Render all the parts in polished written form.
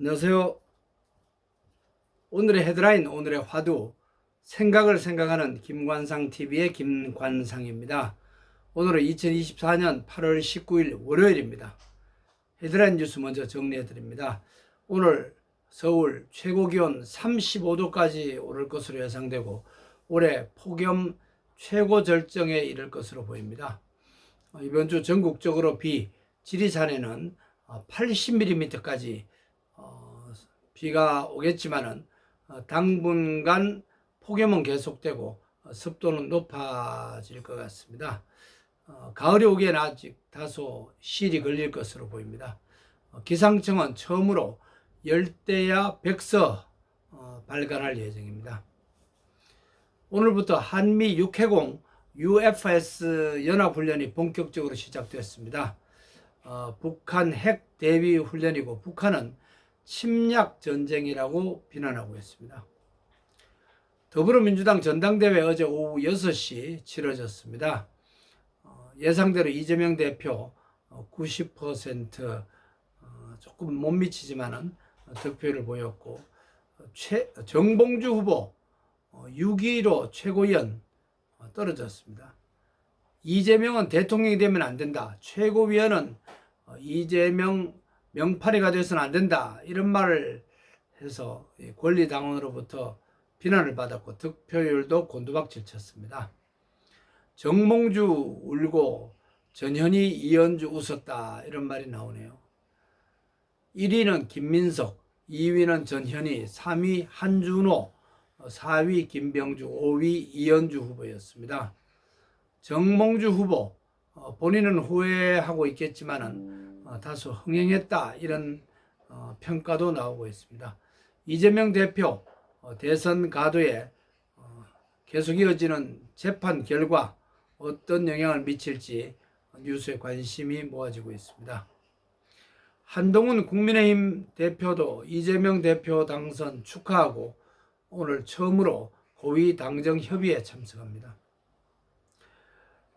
안녕하세요. 오늘의 헤드라인, 오늘의 화두, 생각을 생각하는 김관상TV의 김관상입니다. 오늘은 2024년 8월 19일 월요일입니다. 헤드라인 뉴스 먼저 정리해 드립니다. 오늘 서울 최고기온 35도까지 오를 것으로 예상되고 올해 폭염 최고 절정에 이를 것으로 보입니다. 이번 주 전국적으로 비, 지리산에는 80mm까지 비가 오겠지만은 당분간 폭염은 계속되고 습도는 높아질 것 같습니다. 가을이 오기에는 아직 다소 시일이 걸릴 것으로 보입니다. 기상청은 처음으로 열대야 백서 발간할 예정입니다. 오늘부터 한미 육해공 UFS 연합훈련이 본격적으로 시작됐습니다. 북한 핵 대비 훈련이고 북한은 침략 전쟁이라고 비난하고 있습니다. 더불어민주당 전당대회 어제 오후 6시 치러졌습니다. 예상대로 이재명 대표 90% 조금 못 미치지만은 득표를 보였고 정봉주 후보 6위로 최고위원 떨어졌습니다. 이재명은 대통령이 되면 안 된다. 최고위원은 이재명 명파리가 돼서는 안 된다. 이런 말을 해서 권리당원으로부터 비난을 받았고 득표율도 곤두박질 쳤습니다. 정몽주 울고 전현희 이현주 웃었다. 이런 말이 나오네요. 1위는 김민석, 2위는 전현희, 3위 한준호, 4위 김병주, 5위 이현주 후보였습니다. 정몽주 후보 본인은 후회하고 있겠지만은 다소 흥행했다 이런 평가도 나오고 있습니다. 이재명 대표 대선 가도에 계속 이어지는 재판 결과 어떤 영향을 미칠지 뉴스에 관심이 모아지고 있습니다. 한동훈 국민의힘 대표도 이재명 대표 당선 축하하고 오늘 처음으로 고위 당정 협의에 참석합니다.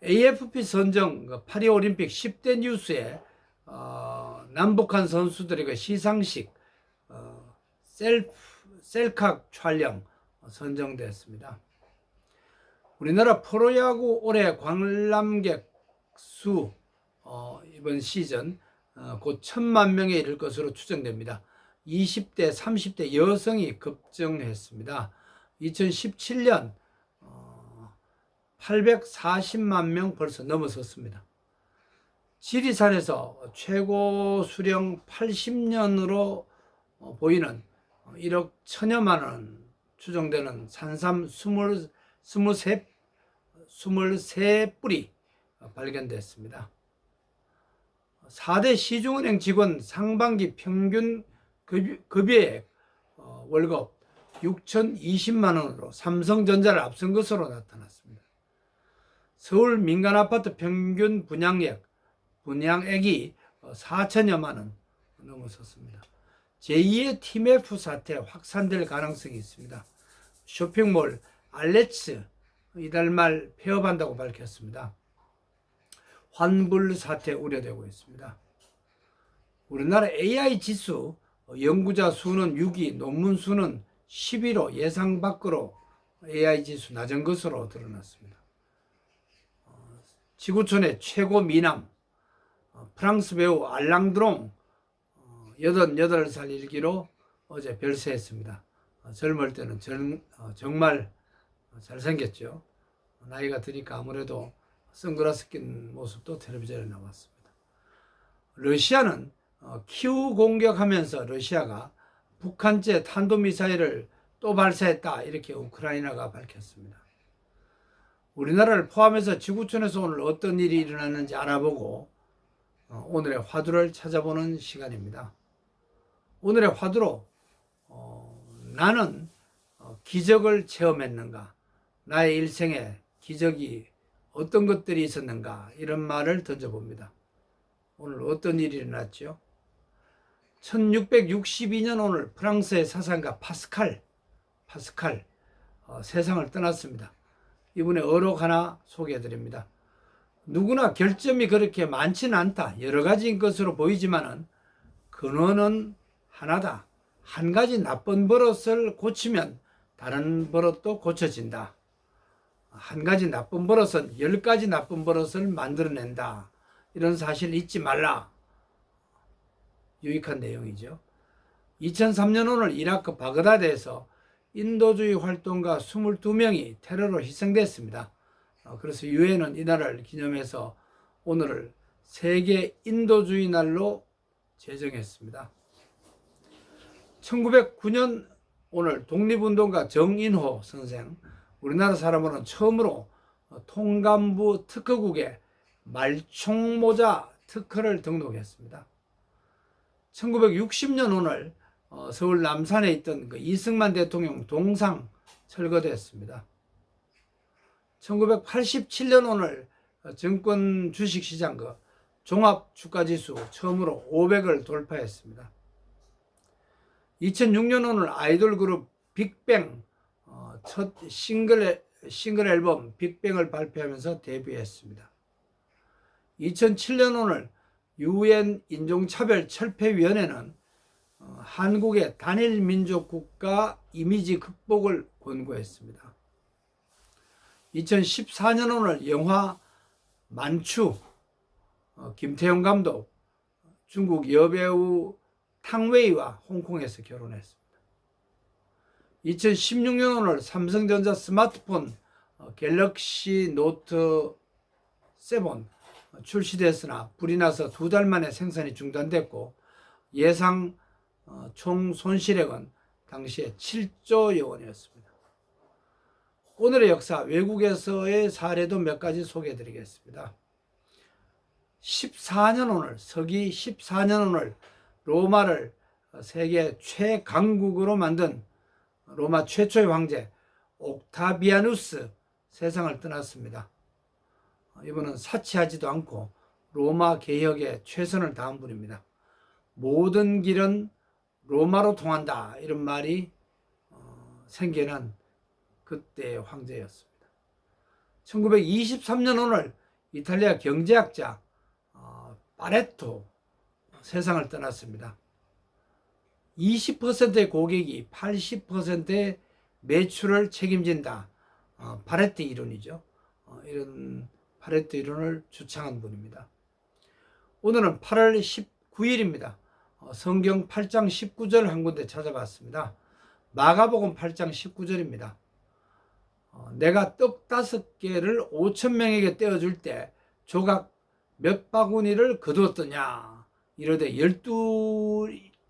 AFP 선정 파리올림픽 10대 뉴스에 남북한 선수들의 시상식 셀카 촬영 선정됐습니다. 우리나라 프로야구 올해 관람객 수 이번 시즌 곧 1,000만 명에 이를 것으로 추정됩니다. 20대, 30대 여성이 급증했습니다. 2017년 840만 명 벌써 넘어섰습니다. 지리산에서 최고 수령 80년으로 보이는 1억 1천여만 원 추정되는 산삼 23뿌리 발견됐습니다. 4대 시중은행 직원 상반기 평균 급여액 월급 6,020만 원으로 삼성전자를 앞선 것으로 나타났습니다. 서울 민간아파트 평균 분양액이 4천여만 원 넘어섰습니다. 제2의 TMF 사태 확산될 가능성이 있습니다. 쇼핑몰 알레츠 이달 말 폐업한다고 밝혔습니다. 환불 사태 우려되고 있습니다. 우리나라 AI 지수 연구자 수는 6위, 논문 수는 11로 예상 밖으로 AI 지수 낮은 것으로 드러났습니다. 지구촌의 최고 미남 프랑스 배우 알랑드롱 88살 일기로 어제 별세했습니다. 젊을 때는 정말 잘생겼죠. 나이가 드니까 아무래도 선글라스 낀 모습도 텔레비전에 나왔습니다. 러시아는 키우 공격하면서 러시아가 북한제 탄도미사일을 또 발사했다 이렇게 우크라이나가 밝혔습니다. 우리나라를 포함해서 지구촌에서 오늘 어떤 일이 일어났는지 알아보고 오늘의 화두를 찾아보는 시간입니다. 오늘의 화두로 나는 기적을 체험했는가, 나의 일생에 기적이 어떤 것들이 있었는가 이런 말을 던져봅니다. 오늘 어떤 일이 일어났죠? 1662년 오늘 프랑스의 사상가 파스칼 세상을 떠났습니다. 이분의 어록 하나 소개해드립니다. 누구나 결점이 그렇게 많지는 않다. 여러 가지인 것으로 보이지만은 근원은 하나다. 한 가지 나쁜 버릇을 고치면 다른 버릇도 고쳐진다. 한 가지 나쁜 버릇은 10가지 나쁜 버릇을 만들어낸다. 이런 사실 잊지 말라. 유익한 내용이죠. 2003년 오늘 이라크 바그다드에서 인도주의 활동가 22명이 테러로 희생됐습니다. 그래서 유엔은 이날을 기념해서 오늘을 세계 인도주의 날로 제정했습니다. 1909년 오늘 독립운동가 정인호 선생, 우리나라 사람으로는 처음으로 통감부 특허국에 말총모자 특허를 등록했습니다. 1960년 오늘 서울 남산에 있던 그 이승만 대통령 동상 철거됐습니다. 1987년 오늘 증권 주식시장 그 종합주가지수 처음으로 500을 돌파했습니다. 2006년 오늘 아이돌 그룹 빅뱅 첫 싱글 앨범 빅뱅을 발표하면서 데뷔했습니다. 2007년 오늘 UN 인종차별철폐위원회는 한국의 단일 민족 국가 이미지 극복을 권고했습니다. 2014년 오늘 영화 만추 김태형 감독 중국 여배우 탕웨이와 홍콩에서 결혼했습니다. 2016년 오늘 삼성전자 스마트폰 갤럭시 노트 7 출시됐으나 불이 나서 2달 만에 생산이 중단됐고 예상 총 손실액은 당시에 7조여 원이었습니다. 오늘의 역사 외국에서의 사례도 몇 가지 소개해 드리겠습니다. 14년 오늘 서기 14년 오늘 로마를 세계 최강국으로 만든 로마 최초의 황제 옥타비아누스 세상을 떠났습니다. 이분은 사치하지도 않고 로마 개혁에 최선을 다한 분입니다. 모든 길은 로마로 통한다 이런 말이 생겨난 그때의 황제였습니다. 1923년 오늘 이탈리아 경제학자 파레토 세상을 떠났습니다. 20%의 고객이 80%의 매출을 책임진다. 파레토 이론이죠. 이런 파레토 이론을 주창한 분입니다. 오늘은 8월 19일입니다. 성경 8장 19절 한 군데 찾아봤습니다. 마가복음 8장 19절입니다. 내가 떡 5개를 5,000명에게 떼어줄 때 조각 몇 바구니를 거두었더냐 이르되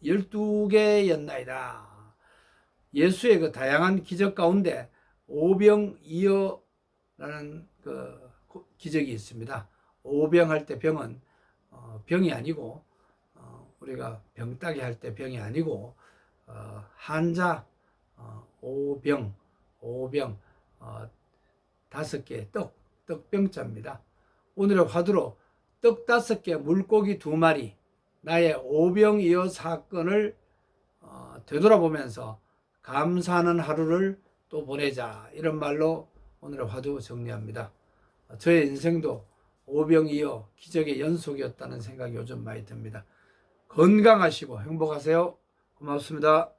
12개였나이다. 예수의 그 다양한 기적 가운데 오병이어라는 그 기적이 있습니다. 오병할 때 병은 병이 아니고 우리가 병따기 할 때 병이 아니고 한자 오병 5개 떡병자입니다. 오늘의 화두로 떡 5개 물고기 2마리 나의 오병이어 사건을 되돌아보면서 감사하는 하루를 또 보내자 이런 말로 오늘의 화두 정리합니다. 저의 인생도 오병이어 기적의 연속이었다는 생각이 요즘 많이 듭니다. 건강하시고 행복하세요. 고맙습니다.